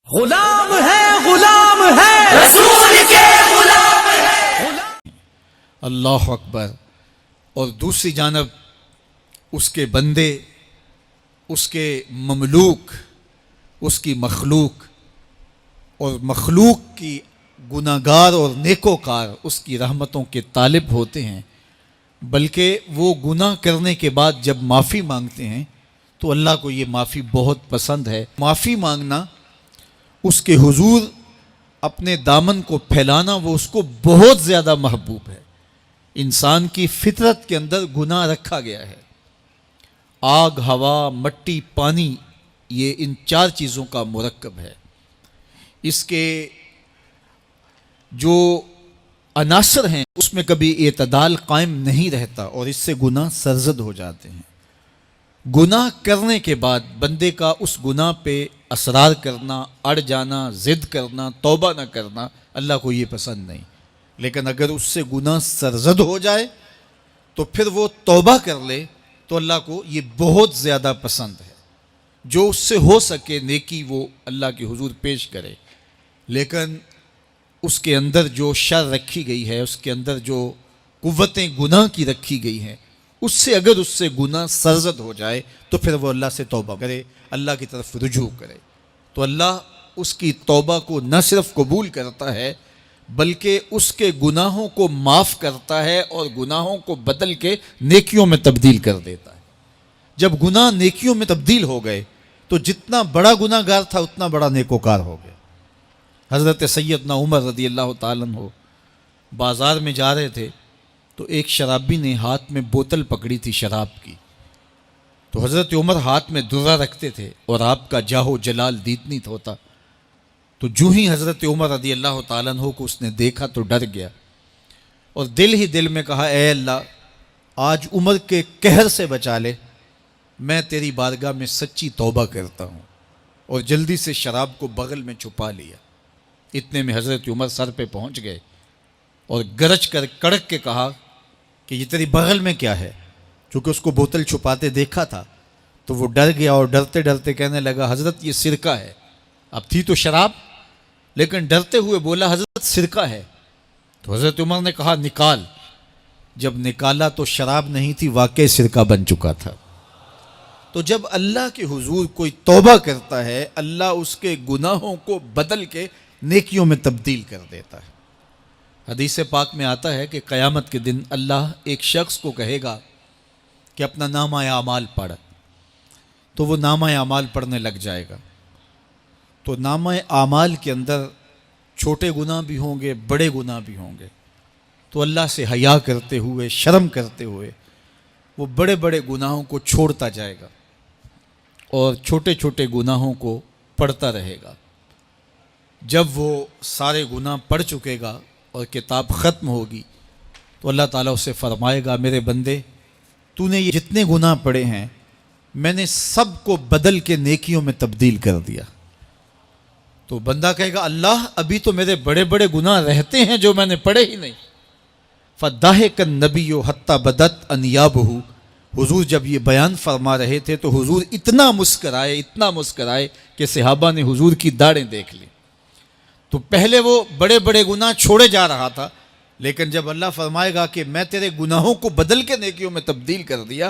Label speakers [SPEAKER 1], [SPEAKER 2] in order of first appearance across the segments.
[SPEAKER 1] غلام ہے رسول کے غلام ہے.
[SPEAKER 2] اللہ اکبر. اور دوسری جانب اس کے بندے، اس کے مملوک، اس کی مخلوق اور مخلوق کی گناہگار اور نیکوکار اس کی رحمتوں کے طالب ہوتے ہیں، بلکہ وہ گناہ کرنے کے بعد جب معافی مانگتے ہیں تو اللہ کو یہ معافی بہت پسند ہے. معافی مانگنا، اس کے حضور اپنے دامن کو پھیلانا، وہ اس کو بہت زیادہ محبوب ہے. انسان کی فطرت کے اندر گناہ رکھا گیا ہے. آگ، ہوا، مٹی، پانی، یہ ان چار چیزوں کا مرکب ہے. اس کے جو عناصر ہیں اس میں کبھی اعتدال قائم نہیں رہتا اور اس سے گناہ سرزد ہو جاتے ہیں. گناہ کرنے کے بعد بندے کا اس گناہ پہ اصرار کرنا، اڑ جانا، ضد کرنا، توبہ نہ کرنا، اللہ کو یہ پسند نہیں. لیکن اگر اس سے گناہ سرزد ہو جائے تو پھر وہ توبہ کر لے تو اللہ کو یہ بہت زیادہ پسند ہے. جو اس سے ہو سکے نیکی وہ اللہ کے حضور پیش کرے، لیکن اس کے اندر جو شر رکھی گئی ہے، اس کے اندر جو قوتیں گناہ کی رکھی گئی ہیں، اس سے اگر اس سے گناہ سرزد ہو جائے تو پھر وہ اللہ سے توبہ کرے، اللہ کی طرف رجوع کرے، تو اللہ اس کی توبہ کو نہ صرف قبول کرتا ہے بلکہ اس کے گناہوں کو معاف کرتا ہے اور گناہوں کو بدل کے نیکیوں میں تبدیل کر دیتا ہے. جب گناہ نیکیوں میں تبدیل ہو گئے تو جتنا بڑا گناہ گار تھا اتنا بڑا نیکوکار ہو گیا. حضرت سیدنا عمر رضی اللہ تعالیٰ عنہ بازار میں جا رہے تھے تو ایک شرابی نے ہاتھ میں بوتل پکڑی تھی شراب کی. تو حضرت عمر ہاتھ میں درہ رکھتے تھے اور آپ کا جاہ و جلال دیتنیت ہوتا. تو جو ہی حضرت عمر رضی اللہ تعالیٰ عنہ کو اس نے دیکھا تو ڈر گیا اور دل ہی دل میں کہا، اے اللہ آج عمر کے قہر سے بچا لے، میں تیری بارگاہ میں سچی توبہ کرتا ہوں. اور جلدی سے شراب کو بغل میں چھپا لیا. اتنے میں حضرت عمر سر پہ پہنچ گئے اور گرج کر کڑک کے کہا کہ یہ تیری بغل میں کیا ہے؟ چونکہ اس کو بوتل چھپاتے دیکھا تھا تو وہ ڈر گیا اور ڈرتے ڈرتے کہنے لگا، حضرت یہ سرکہ ہے. اب تھی تو شراب، لیکن ڈرتے ہوئے بولا، حضرت سرکہ ہے. تو حضرت عمر نے کہا، نکال. جب نکالا تو شراب نہیں تھی، واقعی سرکہ بن چکا تھا. تو جب اللہ کے حضور کوئی توبہ کرتا ہے، اللہ اس کے گناہوں کو بدل کے نیکیوں میں تبدیل کر دیتا ہے. حدیث پاک میں آتا ہے کہ قیامت کے دن اللہ ایک شخص کو کہے گا کہ اپنا نامہ اعمال پڑھ، تو وہ نامہ اعمال پڑھنے لگ جائے گا. تو نامہ اعمال کے اندر چھوٹے گناہ بھی ہوں گے، بڑے گناہ بھی ہوں گے. تو اللہ سے حیا کرتے ہوئے، شرم کرتے ہوئے وہ بڑے بڑے گناہوں کو چھوڑتا جائے گا اور چھوٹے چھوٹے گناہوں کو پڑھتا رہے گا. جب وہ سارے گناہ پڑھ چکے گا اور کتاب ختم ہوگی تو اللہ تعالیٰ اسے فرمائے گا، میرے بندے تو نے یہ جتنے گناہ پڑھے ہیں میں نے سب کو بدل کے نیکیوں میں تبدیل کر دیا. تو بندہ کہے گا، اللہ ابھی تو میرے بڑے بڑے گناہ رہتے ہیں جو میں نے پڑھے ہی نہیں. فَضَحِكَ النَّبِيُّ حَتَّى بَدَتْ أَنْيَابُهُ. حضور جب یہ بیان فرما رہے تھے تو حضور اتنا مسکرائے کہ صحابہ نے حضور کی داڑھیں دیکھ لی. تو پہلے وہ بڑے بڑے گناہ چھوڑے جا رہا تھا، لیکن جب اللہ فرمائے گا کہ میں تیرے گناہوں کو بدل کے نیکیوں میں تبدیل کر دیا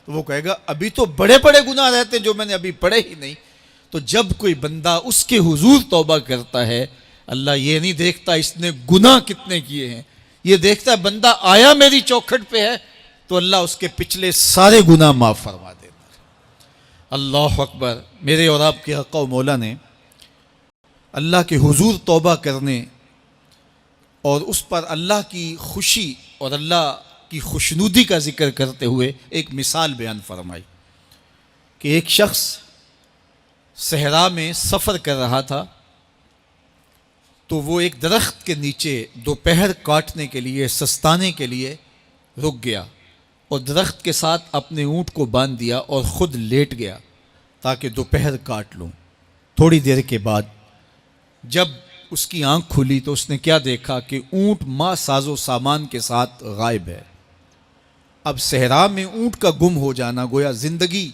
[SPEAKER 2] تو وہ کہے گا، ابھی تو بڑے بڑے گناہ رہتے ہیں جو میں نے ابھی پڑھے ہی نہیں. تو جب کوئی بندہ اس کے حضور توبہ کرتا ہے، اللہ یہ نہیں دیکھتا اس نے گناہ کتنے کیے ہیں، یہ دیکھتا ہے بندہ آیا میری چوکھٹ پہ ہے تو اللہ اس کے پچھلے سارے گناہ معاف فرما دیتا ہے. اللہ اکبر. میرے اور آپ کے آقا و مولا نے اللہ کے حضور توبہ کرنے اور اس پر اللہ کی خوشی اور اللہ کی خوشنودی کا ذکر کرتے ہوئے ایک مثال بیان فرمائی کہ ایک شخص صحرا میں سفر کر رہا تھا تو وہ ایک درخت کے نیچے دوپہر کاٹنے کے لیے، سستانے کے لیے رک گیا اور درخت کے ساتھ اپنے اونٹ کو باندھ دیا اور خود لیٹ گیا تاکہ دوپہر کاٹ لوں. تھوڑی دیر کے بعد جب اس کی آنکھ کھلی تو اس نے کیا دیکھا کہ اونٹ ماں ساز و سامان کے ساتھ غائب ہے. اب صحرا میں اونٹ کا گم ہو جانا گویا زندگی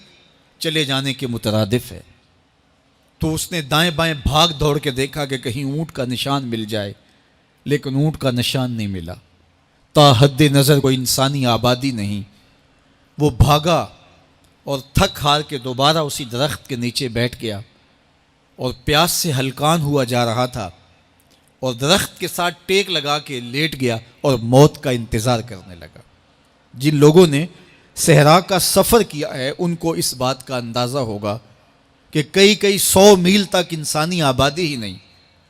[SPEAKER 2] چلے جانے کے مترادف ہے. تو اس نے دائیں بائیں بھاگ دوڑ کے دیکھا کہ کہیں اونٹ کا نشان مل جائے، لیکن اونٹ کا نشان نہیں ملا۔ تا حد نظر کوئی انسانی آبادی نہیں۔ وہ بھاگا اور تھک ہار کے دوبارہ اسی درخت کے نیچے بیٹھ گیا اور پیاس سے ہلکان ہوا جا رہا تھا، اور درخت کے ساتھ ٹیک لگا کے لیٹ گیا اور موت کا انتظار کرنے لگا۔ جن لوگوں نے صحرا کا سفر کیا ہے ان کو اس بات کا اندازہ ہوگا کہ کئی 100 میل تک انسانی آبادی ہی نہیں،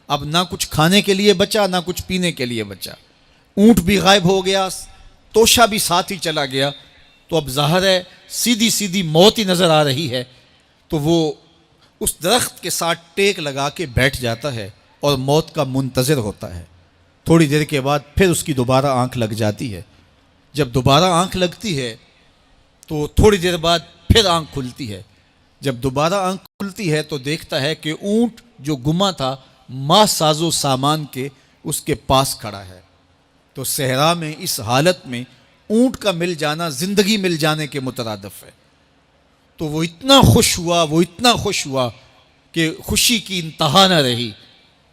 [SPEAKER 2] اب نہ کچھ کھانے کے لیے بچا نہ کچھ پینے کے لیے بچا، اونٹ بھی غائب ہو گیا، توشا بھی ساتھ ہی چلا گیا، تو اب ظاہر ہے سیدھی موت ہی نظر آ رہی ہے۔ تو وہ اس درخت کے ساتھ ٹیک لگا کے بیٹھ جاتا ہے اور موت کا منتظر ہوتا ہے۔ تھوڑی دیر کے بعد پھر اس کی دوبارہ آنکھ لگ جاتی ہے۔ جب دوبارہ آنکھ لگتی ہے تو تھوڑی دیر بعد پھر آنکھ کھلتی ہے۔ جب دوبارہ آنکھ کھلتی ہے تو دیکھتا ہے کہ اونٹ جو گما تھا ماں ساز و سامان کے اس کے پاس کھڑا ہے۔ تو صحرا میں اس حالت میں اونٹ کا مل جانا زندگی مل جانے کے مترادف ہے۔ تو وہ اتنا خوش ہوا کہ خوشی کی انتہا نہ رہی،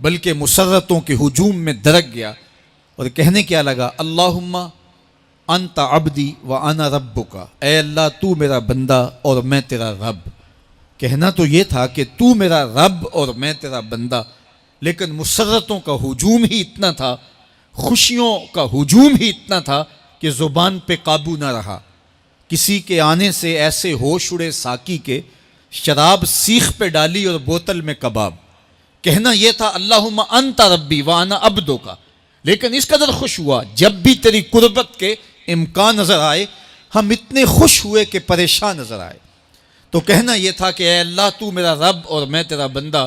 [SPEAKER 2] بلکہ مسرتوں کے ہجوم میں درک گیا اور کہنے کیا لگا، اللہم انت عبدی و انا ربک، اے اللہ تو میرا بندہ اور میں تیرا رب۔ کہنا تو یہ تھا کہ تو میرا رب اور میں تیرا بندہ، لیکن مسرتوں کا ہجوم ہی اتنا تھا، خوشیوں کا ہجوم ہی اتنا تھا کہ زبان پہ قابو نہ رہا۔ کسی کے آنے سے ایسے ہوش اڑے ساقی کے، شراب سیخ پہ ڈالی اور بوتل میں کباب۔ کہنا یہ تھا اللہم انت ربی وانا عبدک، لیکن اس قدر خوش ہوا جب بھی تیری قربت کے امکان نظر آئے ہم اتنے خوش ہوئے کہ پریشان نظر آئے۔ تو کہنا یہ تھا کہ اے اللہ تو میرا رب اور میں تیرا بندہ،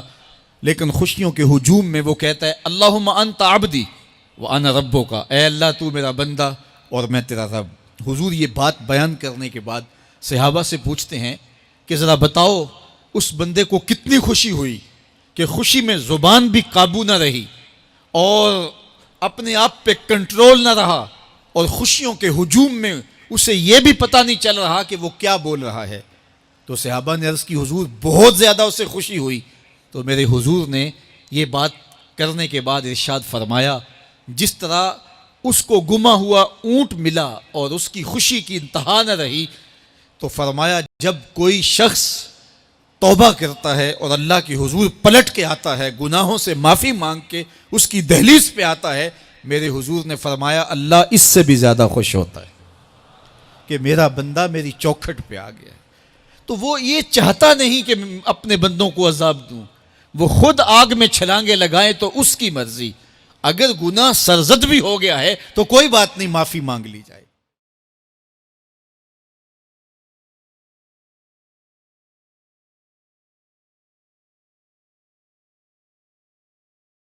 [SPEAKER 2] لیکن خوشیوں کے ہجوم میں وہ کہتا ہے اللہم انت عبدی وانا ربک، اے اللہ تو میرا بندہ اور میں تیرا رب۔ حضور یہ بات بیان کرنے کے بعد صحابہ سے پوچھتے ہیں کہ ذرا بتاؤ اس بندے کو کتنی خوشی ہوئی کہ خوشی میں زبان بھی قابو نہ رہی اور اپنے آپ پہ کنٹرول نہ رہا، اور خوشیوں کے ہجوم میں اسے یہ بھی پتہ نہیں چل رہا کہ وہ کیا بول رہا ہے۔ تو صحابہ نے عرض کی حضور بہت زیادہ اسے خوشی ہوئی۔ تو میرے حضور نے یہ بات کرنے کے بعد ارشاد فرمایا، جس طرح اس کو گما ہوا اونٹ ملا اور اس کی خوشی کی انتہا نہ رہی، تو فرمایا جب کوئی شخص توبہ کرتا ہے اور اللہ کی حضور پلٹ کے آتا ہے، گناہوں سے معافی مانگ کے اس کی دہلیز پہ آتا ہے، میرے حضور نے فرمایا اللہ اس سے بھی زیادہ خوش ہوتا ہے کہ میرا بندہ میری چوکھٹ پہ آ گیا ہے۔ تو وہ یہ چاہتا نہیں کہ اپنے بندوں کو عذاب دوں، وہ خود آگ میں چھلانگے لگائے تو اس کی مرضی، اگر گناہ سرزد بھی ہو گیا ہے تو کوئی بات نہیں، معافی مانگ لی جائے۔